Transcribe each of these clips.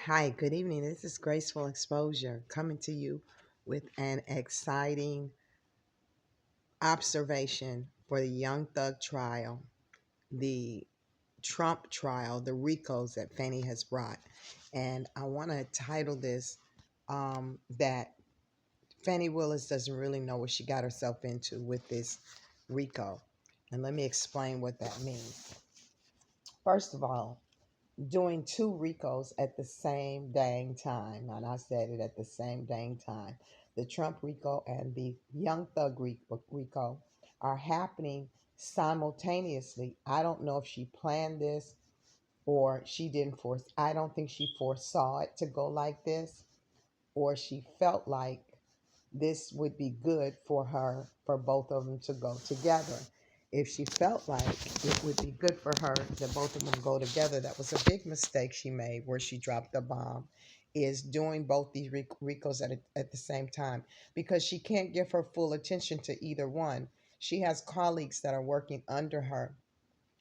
Hi, good evening. This is Graceful Exposure coming to you with an exciting observation for the Young Thug trial, the Trump trial, the RICOs that Fani has brought. And I want to title this that Fani Willis doesn't really know what she got herself into with this RICO. And let me explain what that means. First of all, doing two RICOs at the same dang time. And I said it at the same dang time. The Trump RICO and the Young Thug RICO are happening simultaneously. I don't know if she planned this or she didn't force. I don't think she foresaw it to go like this, or she felt like this would be good for her, for both of them to go together. If she felt like it would be good for her that both of them go together, that was a big mistake she made where she dropped the bomb, is doing both these RICOs at the same time, because she can't give her full attention to either one. She has colleagues that are working under her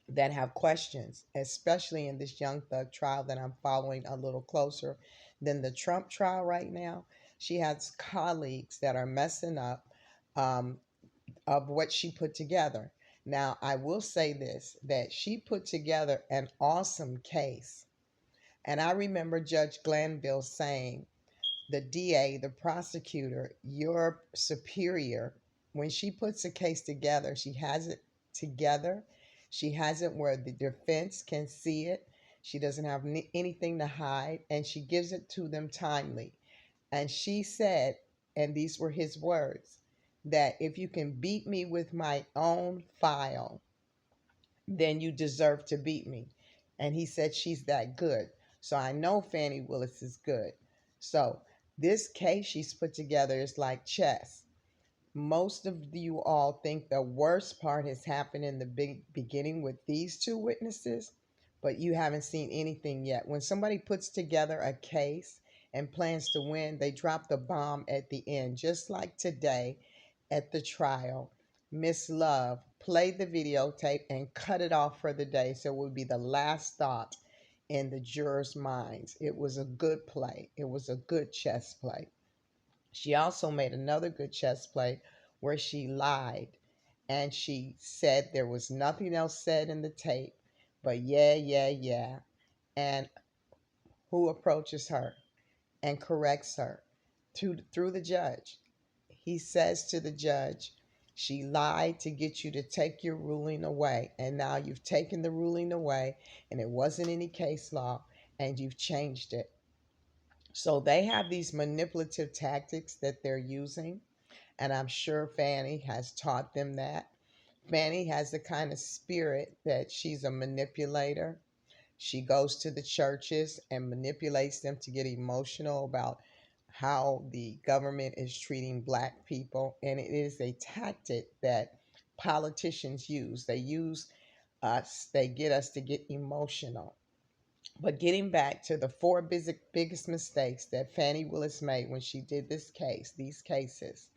that have questions, especially in this Young Thug trial that I'm following a little closer than the Trump trial right now. She has colleagues that are messing up um, of what she put together. Now, I will say this, that she put together an awesome case. And I remember Judge Glanville saying, the DA, the prosecutor, your superior, when she puts a case together, she has it together. She has it where the defense can see it. She doesn't have anything to hide, and she gives it to them timely. And she said, and these were his words, that if you can beat me with my own file, then you deserve to beat me. And he said she's that good. So I know Fani Willis is good. So this case she's put together is like chess. Most of you all think the worst part has happened in the beginning with these two witnesses, but you haven't seen anything yet. When somebody puts together a case and plans to win, they drop the bomb at the end, just like today at the trial. Miss Love played the videotape and cut it off for the day, so it would be the last thought in the jurors' minds. It was a good play. It was a good chess play. She also made another good chess play where she lied and she said there was nothing else said in the tape but yeah, yeah, yeah. And who approaches her and corrects her? Through the judge. He says to the judge, she lied to get you to take your ruling away. And now you've taken the ruling away, and it wasn't any case law, and you've changed it. So they have these manipulative tactics that they're using, and I'm sure Fani has taught them that. Fani has the kind of spirit that she's a manipulator. She goes to the churches and manipulates them to get emotional about how the government is treating black people. And it is a tactic that politicians use. They use us, they get us to get emotional. But getting back to the four biggest mistakes that Fani Willis made when she did these cases.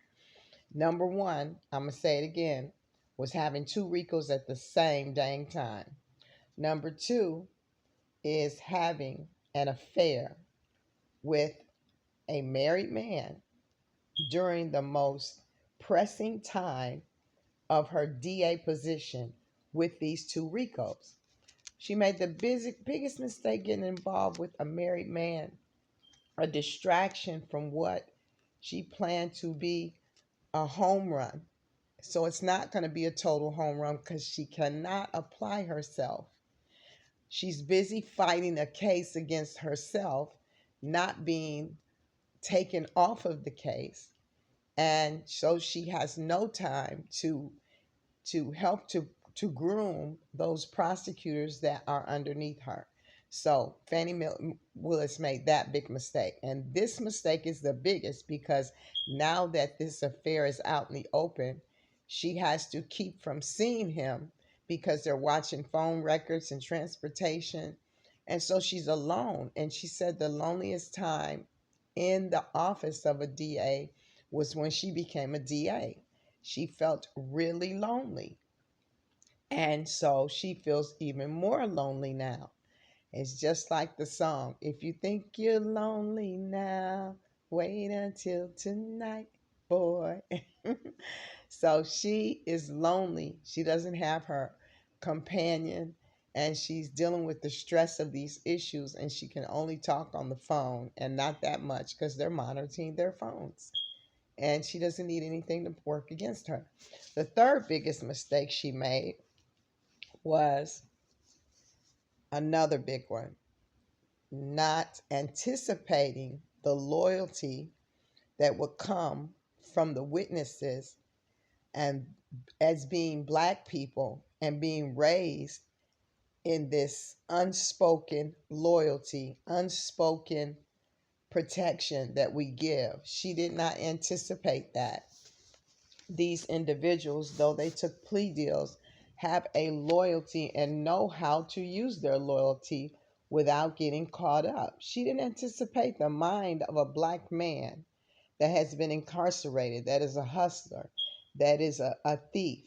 Number one, I'm going to say it again, was having two RICOs at the same dang time. Number two is having an affair with a married man during the most pressing time of her DA position with these two RICOs. She made the biggest mistake getting involved with a married man, a distraction from what she planned to be a home run. So it's not going to be a total home run because she cannot apply herself. She's busy fighting a case against herself, not being taken off of the case. And so she has no time to help to groom those prosecutors that are underneath her. So Fani Willis made that big mistake. And this mistake is the biggest because now that this affair is out in the open, she has to keep from seeing him because they're watching phone records and transportation. And so she's alone. And she said the loneliest time in the office of a DA was when she became a DA. She felt really lonely. And so she feels even more lonely now. It's just like the song. If you think you're lonely now, wait until tonight, boy. So she is lonely. She doesn't have her companion, and she's dealing with the stress of these issues, and she can only talk on the phone, and not that much because they're monitoring their phones. And she doesn't need anything to work against her. The third biggest mistake she made was another big one, not anticipating the loyalty that would come from the witnesses, and as being Black people and being raised in this unspoken loyalty, unspoken protection that we give. She did not anticipate that these individuals, though they took plea deals, have a loyalty and know how to use their loyalty without getting caught up. She didn't anticipate the mind of a Black man that has been incarcerated, that is a hustler, that is a thief.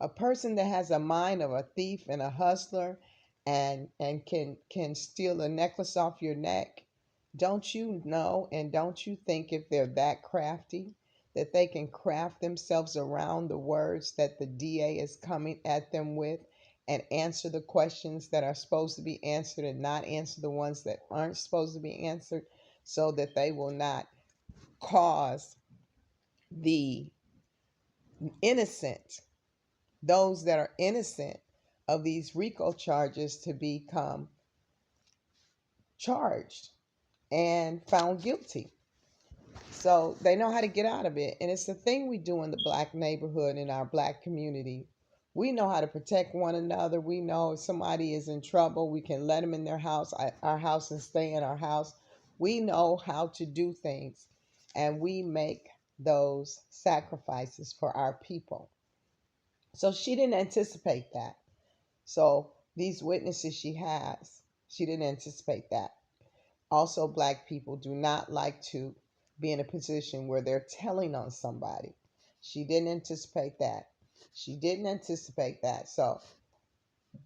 A person that has a mind of a thief and a hustler, and can steal a necklace off your neck. Don't you know, and don't you think, if they're that crafty, that they can craft themselves around the words that the DA is coming at them with, and answer the questions that are supposed to be answered and not answer the ones that aren't supposed to be answered, so that they will not cause the innocent, those that are innocent of these RICO charges, to become charged and found guilty. So they know how to get out of it. And it's the thing we do in the Black neighborhood, in our Black community. We know how to protect one another. We know if somebody is in trouble, we can let them in their house, our house, and stay in our house. We know how to do things, and we make those sacrifices for our people. So she didn't anticipate that. So these witnesses she has, she didn't anticipate that. Also, Black people do not like to be in a position where they're telling on somebody. She didn't anticipate that. She didn't anticipate that. So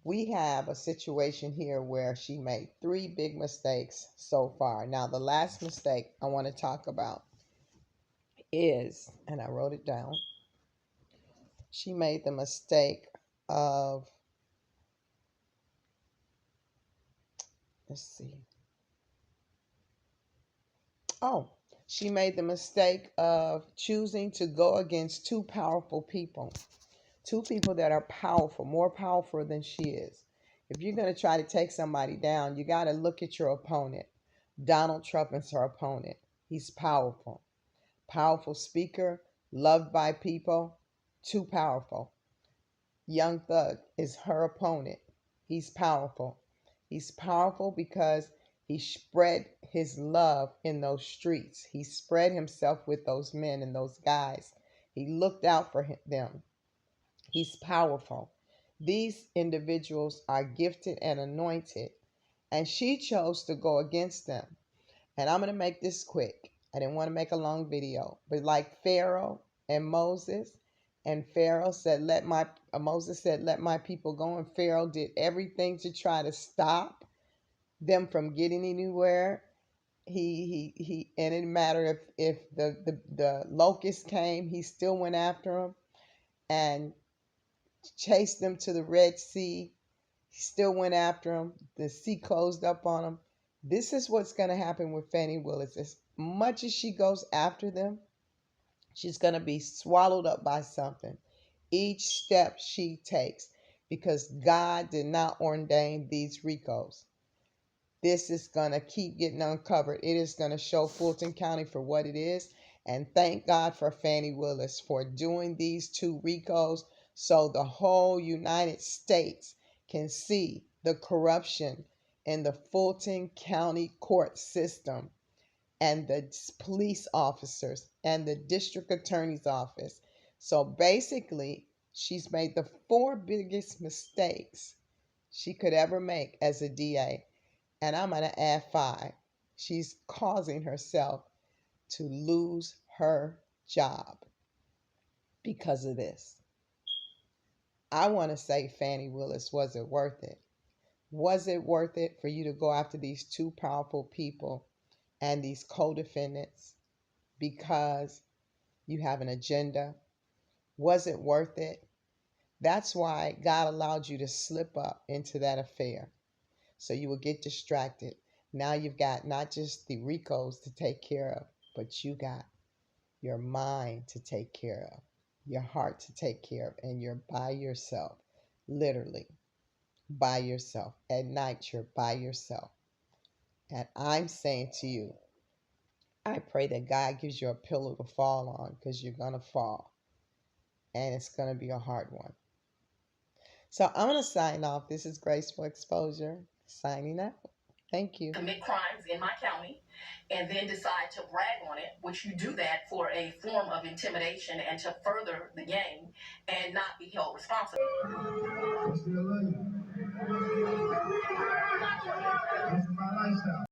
we have a situation here where she made three big mistakes so far. Now, the last mistake I want to talk about is, and I wrote it down, she made the mistake of, let's see. Oh, she made the mistake of choosing to go against two powerful people. Two people that are powerful, more powerful than she is. If you're going to try to take somebody down, you got to look at your opponent. Donald Trump is her opponent. He's powerful. Powerful speaker, loved by people, too powerful. Young Thug is her opponent. He's powerful. He's powerful because he spread his love in those streets. He spread himself with those men and those guys. He looked out for them. He's powerful. These individuals are gifted and anointed, and she chose to go against them. And I'm going to make this quick. I didn't want to make a long video, but like Pharaoh and Moses, and Pharaoh said, Moses said, let my people go. And Pharaoh did everything to try to stop them from getting anywhere. And it didn't matter if the locusts came, he still went after them and chased them to the Red Sea. He still went after them. The sea closed up on them. This is what's going to happen with Fani Willis. As much as she goes after them, she's going to be swallowed up by something each step she takes, because God did not ordain these RICOs. This is going to keep getting uncovered. It is going to show Fulton County for what it is. And thank God for Fani Willis for doing these two RICOs, so the whole United States can see the corruption in the Fulton County court system, and the police officers, and the district attorney's office. So basically, she's made the four biggest mistakes she could ever make as a DA. And I'm going to add five. She's causing herself to lose her job because of this. I want to say Fani Willis wasn't worth it. Was it worth it for you to go after these two powerful people and these co-defendants because you have an agenda? Was it worth it? That's why God allowed you to slip up into that affair. So you will get distracted. Now you've got not just the RICOs to take care of, but you got your mind to take care of, your heart to take care of, and you're by yourself, literally by yourself. At night, you're by yourself. And I'm saying to you, I pray that God gives you a pillow to fall on, because you're going to fall. And it's going to be a hard one. So I'm going to sign off. This is Graceful Exposure, signing out. Thank you. Commit crimes in my county and then decide to brag on it, which you do that for a form of intimidation and to further the game and not be held responsible. I still love you. This is my lifestyle.